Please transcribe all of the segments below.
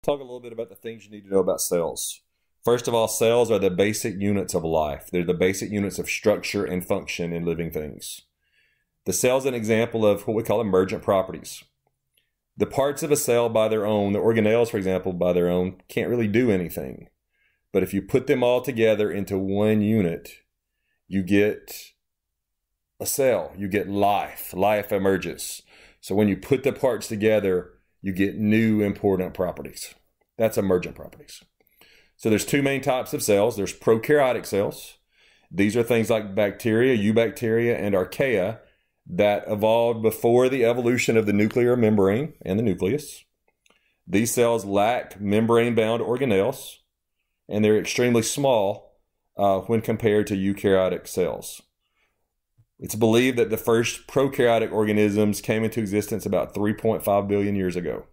Talk a little bit about the things you need to know about cells. First of all, cells are the basic units of life. They're the basic units of structure and function in living things. The cell is an example of what we call emergent properties. The parts of a cell by their own, the organelles, for example, by their own, can't really do anything. But if you put them all together into one unit, you get a cell. You get life. Life emerges. So when you put the parts together, you get new important properties. That's emergent properties. So there's two main types of cells. There's prokaryotic cells. These are things like bacteria, eubacteria, and archaea that evolved before the evolution of the nuclear membrane and the nucleus. These cells lack membrane-bound organelles, and they're extremely small when compared to eukaryotic cells. It's believed that the first prokaryotic organisms came into existence about 3.5 billion years ago.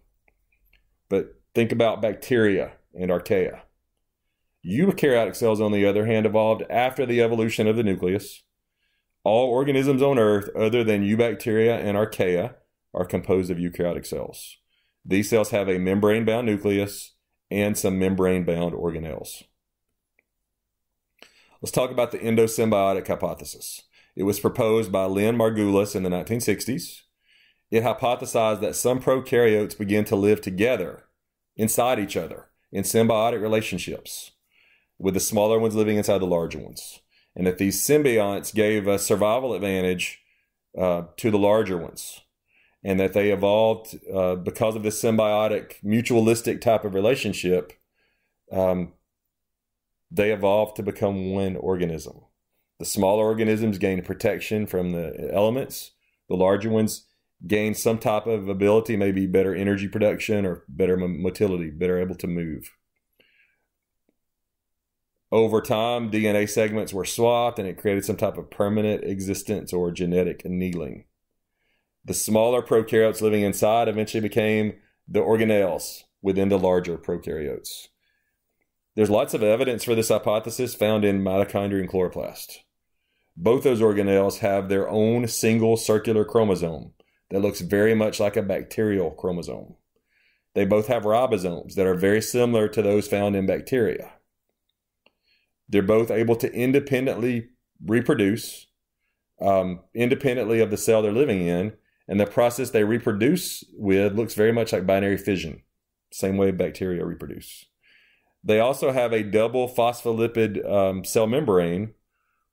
But think about bacteria and archaea. Eukaryotic cells, on the other hand, evolved after the evolution of the nucleus. All organisms on Earth, other than eubacteria and archaea, are composed of eukaryotic cells. These cells have a membrane-bound nucleus and some membrane-bound organelles. Let's talk about the endosymbiotic hypothesis. It was proposed by Lynn Margulis in the 1960s. It hypothesized that some prokaryotes begin to live together inside each other in symbiotic relationships, with the smaller ones living inside the larger ones, and that these symbionts gave a survival advantage to the larger ones, and that they evolved because of this symbiotic mutualistic type of relationship. They evolved to become one organism. The smaller organisms gain protection from the elements. The larger ones gain some type of ability, maybe better energy production or better motility, better able to move. Over time, DNA segments were swapped and it created some type of permanent existence or genetic annealing. The smaller prokaryotes living inside eventually became the organelles within the larger prokaryotes. There's lots of evidence for this hypothesis found in mitochondria and chloroplast. Both those organelles have their own single circular chromosome that looks very much like a bacterial chromosome. They both have ribosomes that are very similar to those found in bacteria. They're both able to independently reproduce, independently of the cell they're living in, and the process they reproduce with looks very much like binary fission, same way bacteria reproduce. They also have a double phospholipid cell membrane,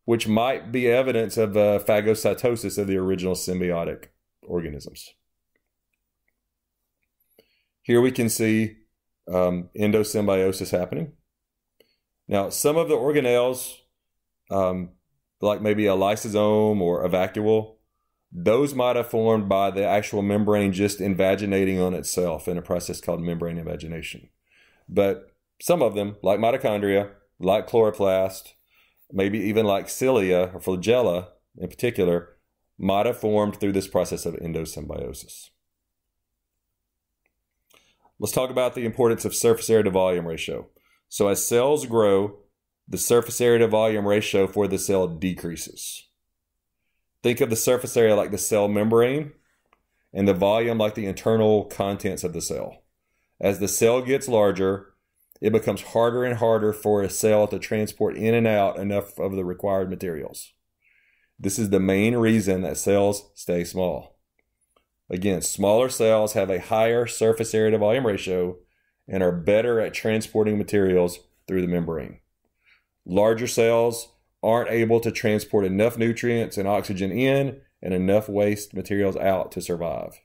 which might be evidence of phagocytosis of the original symbiotic organisms. Here we can see endosymbiosis happening. Now, some of the organelles, like maybe a lysosome or a vacuole, those might have formed by the actual membrane just invaginating on itself in a process called membrane invagination. But some of them, like mitochondria, like chloroplast, maybe even like cilia or flagella in particular, might have formed through this process of endosymbiosis. Let's talk about the importance of surface area to volume ratio. So as cells grow, the surface area to volume ratio for the cell decreases. Think of the surface area like the cell membrane and the volume like the internal contents of the cell. As the cell gets larger, it becomes harder and harder for a cell to transport in and out enough of the required materials. This is the main reason that cells stay small. Again, smaller cells have a higher surface area to volume ratio and are better at transporting materials through the membrane. Larger cells aren't able to transport enough nutrients and oxygen in and enough waste materials out to survive.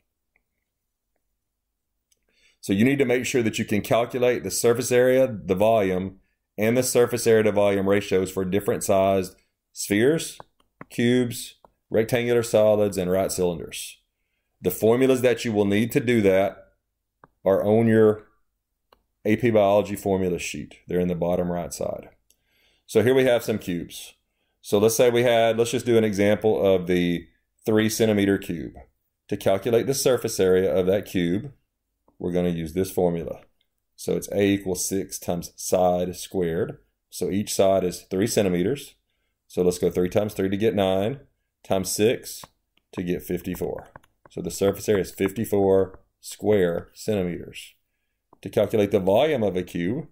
So you need to make sure that you can calculate the surface area, the volume, and the surface area to volume ratios for different sized spheres, cubes, rectangular solids, and right cylinders. The formulas that you will need to do that are on your AP Biology formula sheet. They're in the bottom right side. So here we have some cubes. So let's say let's just do an example of the 3 centimeter cube. To calculate the surface area of that cube, we're going to use this formula. So it's A equals 6 times side squared. So each side is 3 centimeters. So let's go 3 times 3 to get 9, times 6 to get 54. So the surface area is 54 square centimeters. to calculate the volume of a cube,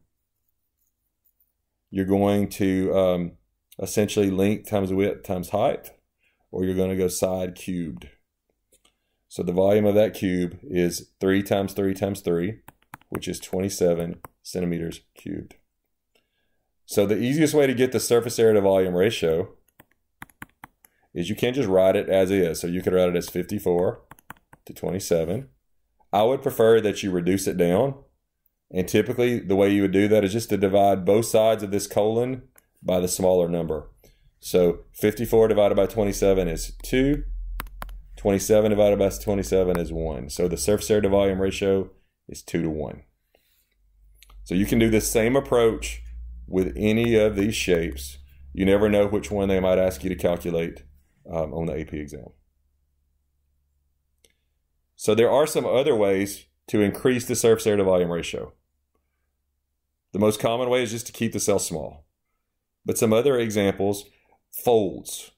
you're going to essentially length times width times height, or you're going to go side cubed. So the volume of that cube is 3 times 3 times 3, which is 27 centimeters cubed. So the easiest way to get the surface area to volume ratio is you can just write it as is. So you could write it as 54 to 27. I would prefer that you reduce it down. And typically the way you would do that is just to divide both sides of this colon by the smaller number. So 54 divided by 27 is 2. 27 divided by 27 is 1. So the surface area to volume ratio is 2 to 1. So you can do the same approach with any of these shapes. You never know which one they might ask you to calculate on the AP exam. So there are some other ways to increase the surface area to volume ratio. The most common way is just to keep the cell small. But some other examples, folds.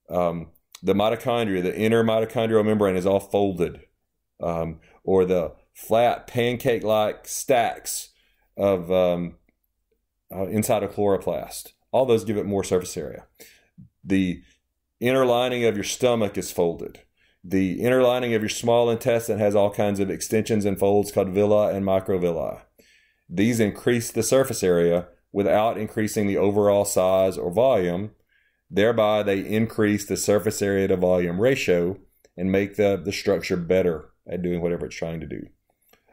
The mitochondria, the inner mitochondrial membrane is all folded. Or the flat pancake-like stacks of inside a chloroplast. All those give it more surface area. The inner lining of your stomach is folded. The inner lining of your small intestine has all kinds of extensions and folds called villi and microvilli. These increase the surface area without increasing the overall size or volume. Thereby, they increase the surface area to volume ratio and make the structure better at doing whatever it's trying to do.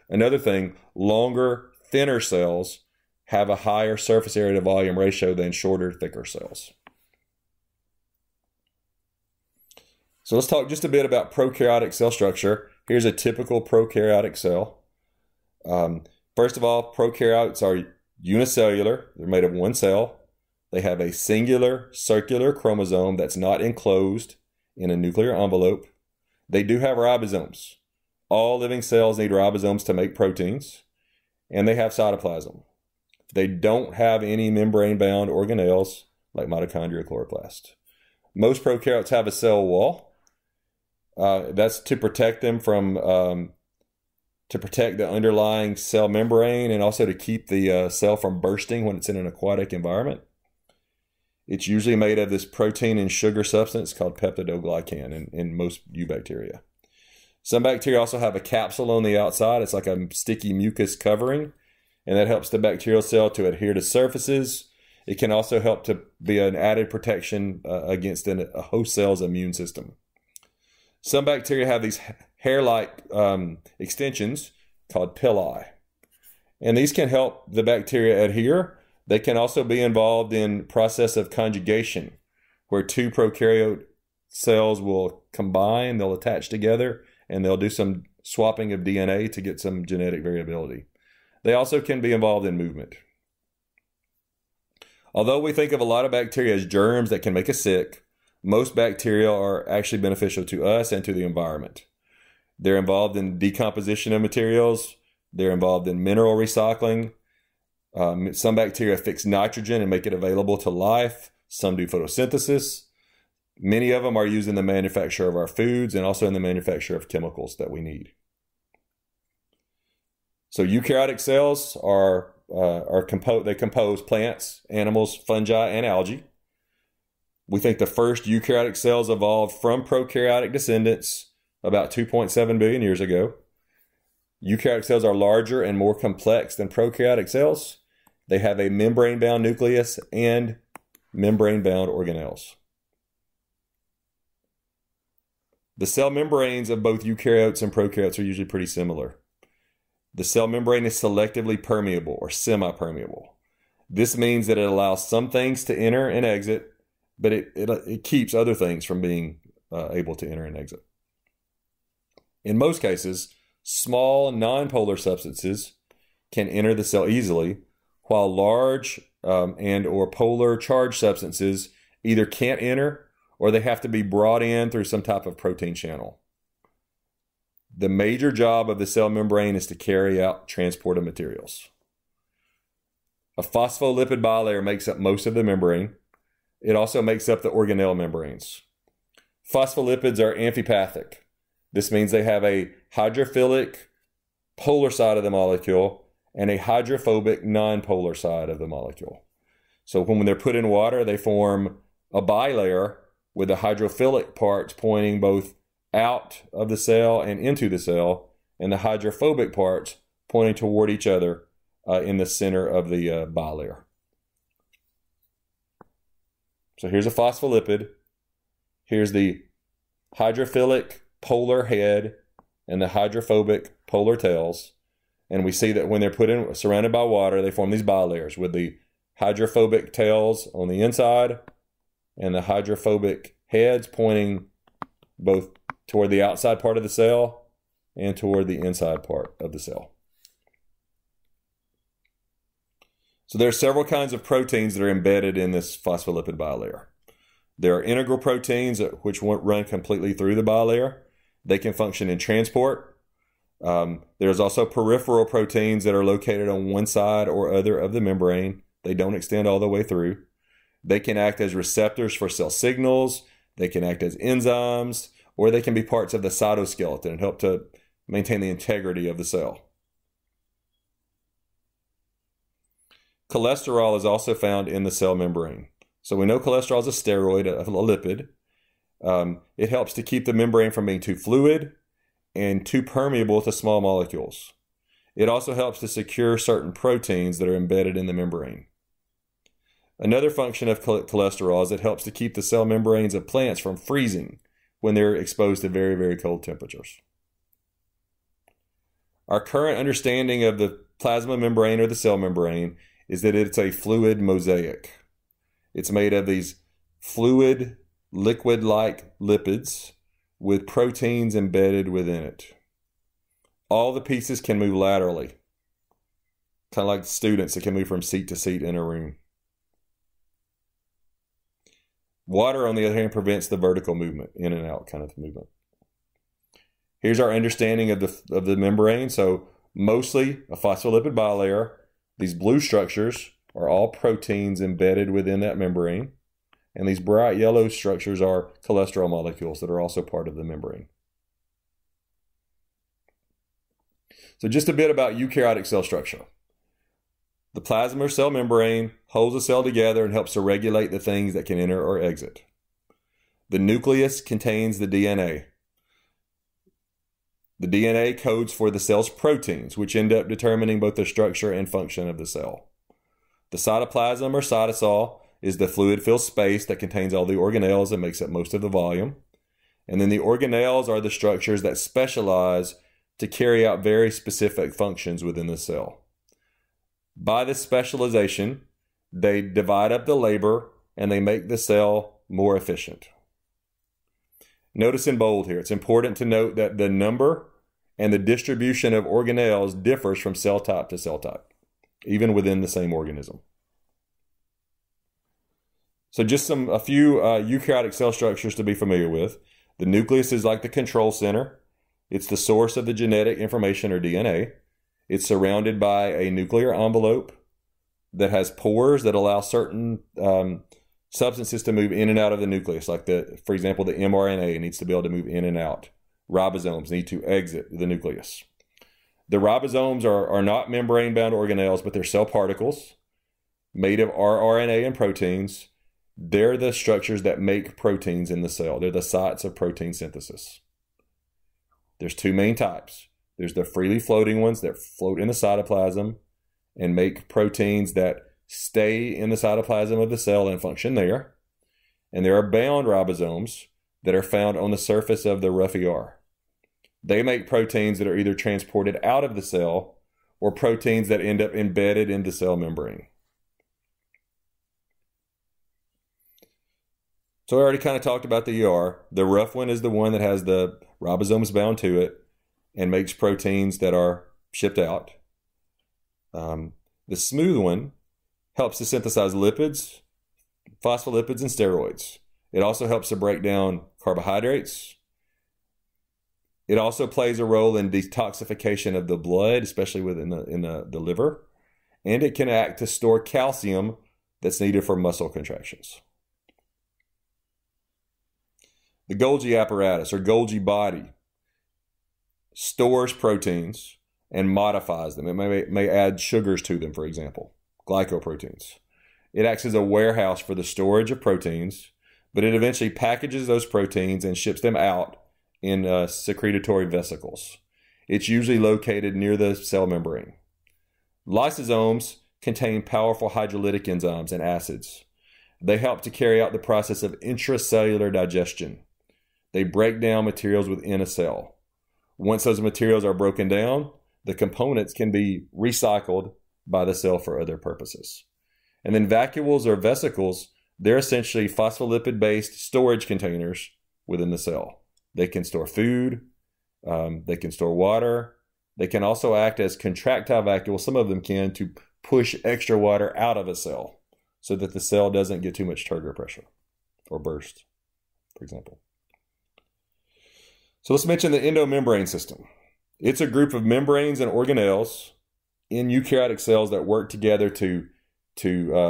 Another thing, longer, thinner cells have a higher surface area to volume ratio than shorter, thicker cells. So let's talk just a bit about prokaryotic cell structure. Here's a typical prokaryotic cell. First of all, prokaryotes are unicellular. They're made of one cell. They have a singular circular chromosome that's not enclosed in a nuclear envelope. They do have ribosomes. All living cells need ribosomes to make proteins, and they have cytoplasm. They don't have any membrane-bound organelles like mitochondria or chloroplast. Most prokaryotes have a cell wall. That's to protect them from, to protect the underlying cell membrane and also to keep the cell from bursting when it's in an aquatic environment. It's usually made of this protein and sugar substance called peptidoglycan in most eubacteria. Some bacteria also have a capsule on the outside. It's like a sticky mucus covering, and that helps the bacterial cell to adhere to surfaces. It can also help to be an added protection against a host cell's immune system. Some bacteria have these hair-like extensions called pili, and these can help the bacteria adhere. They can also be involved in process of conjugation, where two prokaryote cells will combine, they'll attach together, and they'll do some swapping of DNA to get some genetic variability. They also can be involved in movement. Although we think of a lot of bacteria as germs that can make us sick, most bacteria are actually beneficial to us and to the environment. They're involved in decomposition of materials. They're involved in mineral recycling. Some bacteria fix nitrogen and make it available to life. Some do photosynthesis. Many of them are used in the manufacture of our foods and also in the manufacture of chemicals that we need. So eukaryotic cells they compose plants, animals, fungi, and algae. We think the first eukaryotic cells evolved from prokaryotic descendants about 2.7 billion years ago. Eukaryotic cells are larger and more complex than prokaryotic cells. They have a membrane-bound nucleus and membrane-bound organelles. The cell membranes of both eukaryotes and prokaryotes are usually pretty similar. The cell membrane is selectively permeable or semi-permeable. This means that it allows some things to enter and exit, but it keeps other things from being able to enter and exit. In most cases, small nonpolar substances can enter the cell easily, while large and or polar charged substances either can't enter or they have to be brought in through some type of protein channel. The major job of the cell membrane is to carry out transport of materials. A phospholipid bilayer makes up most of the membrane. It also makes up the organelle membranes. Phospholipids are amphipathic. This means they have a hydrophilic polar side of the molecule and a hydrophobic nonpolar side of the molecule. So when they're put in water, they form a bilayer with the hydrophilic parts pointing both out of the cell and into the cell, and the hydrophobic parts pointing toward each other in the center of the bilayer. So here's a phospholipid. Here's the hydrophilic polar head and the hydrophobic polar tails. And we see that when they're put in, surrounded by water, they form these bilayers with the hydrophobic tails on the inside and the hydrophobic heads pointing both toward the outside part of the cell and toward the inside part of the cell. So there are several kinds of proteins that are embedded in this phospholipid bilayer. There are integral proteins which won't run completely through the bilayer. They can function in transport. There's also peripheral proteins that are located on one side or other of the membrane. They don't extend all the way through. They can act as receptors for cell signals. They can act as enzymes, or they can be parts of the cytoskeleton and help to maintain the integrity of the cell. Cholesterol is also found in the cell membrane. So we know cholesterol is a steroid, a lipid. It helps to keep the membrane from being too fluid and too permeable to small molecules. It also helps to secure certain proteins that are embedded in the membrane. Another function of cholesterol is it helps to keep the cell membranes of plants from freezing when they're exposed to very, very cold temperatures. Our current understanding of the plasma membrane or the cell membrane is that it's a fluid mosaic. It's made of these fluid, liquid-like lipids with proteins embedded within it. All the pieces can move laterally, kind of like students that can move from seat to seat in a room. Water, on the other hand, prevents the vertical movement, in and out kind of movement. Here's our understanding of the membrane. So mostly a phospholipid bilayer. These blue structures are all proteins embedded within that membrane. And these bright yellow structures are cholesterol molecules that are also part of the membrane. So just a bit about eukaryotic cell structure. The plasma or cell membrane holds the cell together and helps to regulate the things that can enter or exit. The nucleus contains the DNA. The DNA codes for the cell's proteins, which end up determining both the structure and function of the cell. The cytoplasm or cytosol is the fluid-filled space that contains all the organelles and makes up most of the volume. And then the organelles are the structures that specialize to carry out very specific functions within the cell. By this specialization, they divide up the labor and they make the cell more efficient. Notice in bold here, it's important to note that the number and the distribution of organelles differs from cell type to cell type, even within the same organism. So just a few eukaryotic cell structures to be familiar with. The nucleus is like the control center. It's the source of the genetic information or DNA. It's surrounded by a nuclear envelope that has pores that allow certain substances to move in and out of the nucleus, like for example, the mRNA needs to be able to move in and out. Ribosomes need to exit the nucleus. The ribosomes are not membrane-bound organelles, but they're cell particles made of rRNA and proteins. They're the structures that make proteins in the cell. They're the sites of protein synthesis. There's two main types. There's the freely floating ones that float in the cytoplasm and make proteins that stay in the cytoplasm of the cell and function there. And there are bound ribosomes that are found on the surface of the rough ER. They make proteins that are either transported out of the cell or proteins that end up embedded in the cell membrane. So I already kind of talked about the ER. The rough one is the one that has the ribosomes bound to it and makes proteins that are shipped out. The smooth one helps to synthesize lipids, phospholipids, and steroids. It also helps to break down carbohydrates. It also plays a role in detoxification of the blood, especially within the liver. And it can act to store calcium that's needed for muscle contractions. The Golgi apparatus or Golgi body stores proteins and modifies them. It may add sugars to them, for example, glycoproteins. It acts as a warehouse for the storage of proteins, but it eventually packages those proteins and ships them out in secretory vesicles. It's usually located near the cell membrane. Lysosomes contain powerful hydrolytic enzymes and acids. They help to carry out the process of intracellular digestion. They break down materials within a cell. Once those materials are broken down, the components can be recycled by the cell for other purposes. And then vacuoles or vesicles, they're essentially phospholipid-based storage containers within the cell. They can store food, they can store water. They can also act as contractile vacuoles, some of them can, to push extra water out of a cell so that the cell doesn't get too much turgor pressure or burst, for example. So let's mention the endomembrane system. It's a group of membranes and organelles in eukaryotic cells that work together to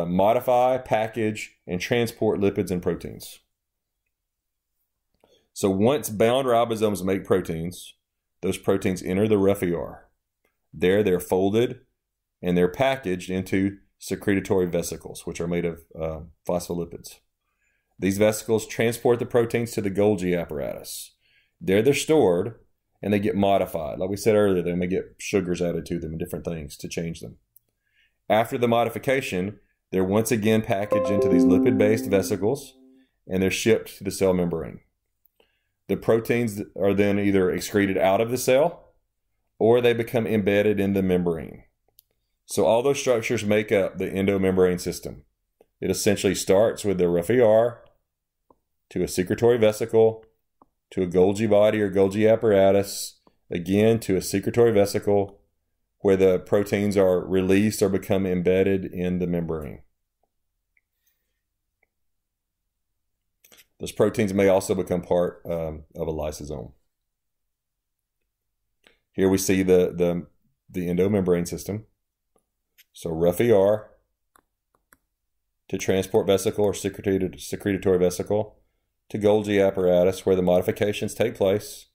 modify, package, and transport lipids and proteins. So once bound ribosomes make proteins, those proteins enter the rough ER. There they're folded and they're packaged into secretory vesicles, which are made of phospholipids. These vesicles transport the proteins to the Golgi apparatus. There they're stored and they get modified. Like we said earlier, they may get sugars added to them and different things to change them. After the modification, they're once again packaged into these lipid-based vesicles and they're shipped to the cell membrane. The proteins are then either excreted out of the cell or they become embedded in the membrane. So all those structures make up the endomembrane system. It essentially starts with the rough ER to a secretory vesicle, to a Golgi body or Golgi apparatus, again to a secretory vesicle where the proteins are released or become embedded in the membrane. Those proteins may also become part of a lysosome. Here we see the endomembrane system. So rough ER to transport vesicle or secretory vesicle to Golgi apparatus where the modifications take place,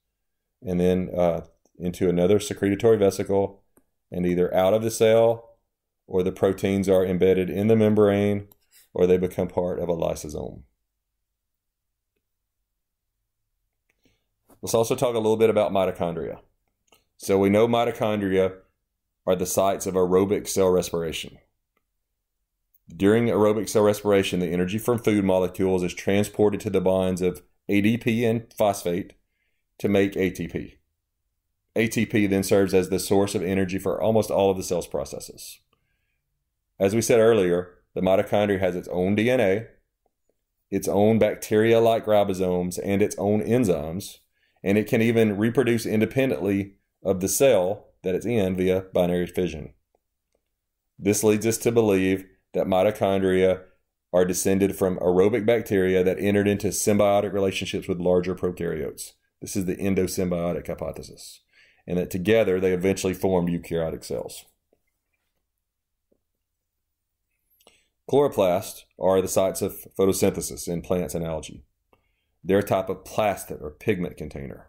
and then into another secretory vesicle and either out of the cell or the proteins are embedded in the membrane or they become part of a lysosome. Let's also talk a little bit about mitochondria. So we know mitochondria are the sites of aerobic cell respiration. During aerobic cell respiration, the energy from food molecules is transported to the bonds of ADP and phosphate to make ATP. ATP then serves as the source of energy for almost all of the cell's processes. As we said earlier, the mitochondria has its own DNA, its own bacteria-like ribosomes, and its own enzymes, and it can even reproduce independently of the cell that it's in via binary fission. This leads us to believe that mitochondria are descended from aerobic bacteria that entered into symbiotic relationships with larger prokaryotes. This is the endosymbiotic hypothesis, and that together they eventually formed eukaryotic cells. Chloroplasts are the sites of photosynthesis in plants and algae. They're a type of plastid or pigment container.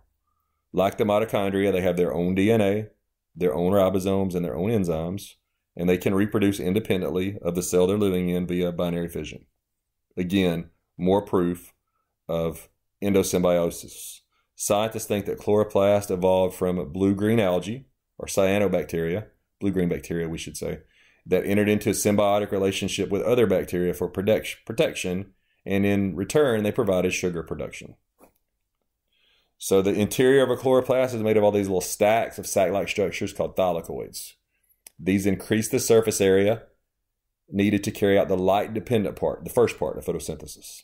Like the mitochondria, they have their own DNA, their own ribosomes, and their own enzymes, and they can reproduce independently of the cell they're living in via binary fission. Again, more proof of endosymbiosis. Scientists think that chloroplast evolved from blue-green algae, or cyanobacteria, blue-green bacteria we should say, that entered into a symbiotic relationship with other bacteria for protection, and in return they provided sugar production. So the interior of a chloroplast is made of all these little stacks of sac-like structures called thylakoids. These increase the surface area needed to carry out the light-dependent part, the first part of photosynthesis.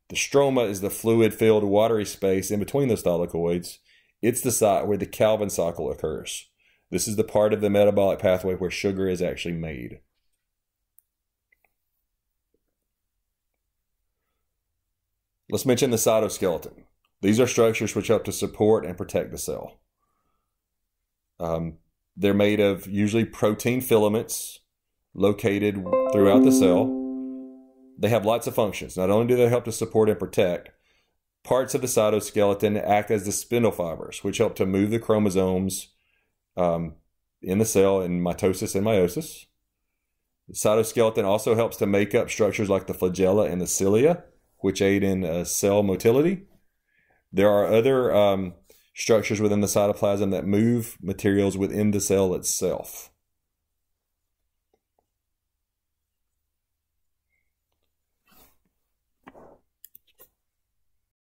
The stroma is the fluid-filled watery space in between those thylakoids. It's the site where the Calvin cycle occurs. This is the part of the metabolic pathway where sugar is actually made. Let's mention the cytoskeleton. These are structures which help to support and protect the cell. They're made of usually protein filaments located throughout the cell. They have lots of functions. Not only do they help to support and protect, parts of the cytoskeleton act as the spindle fibers, which help to move the chromosomes in the cell in mitosis and meiosis. The cytoskeleton also helps to make up structures like the flagella and the cilia, which aid in cell motility. There are other structures within the cytoplasm that move materials within the cell itself.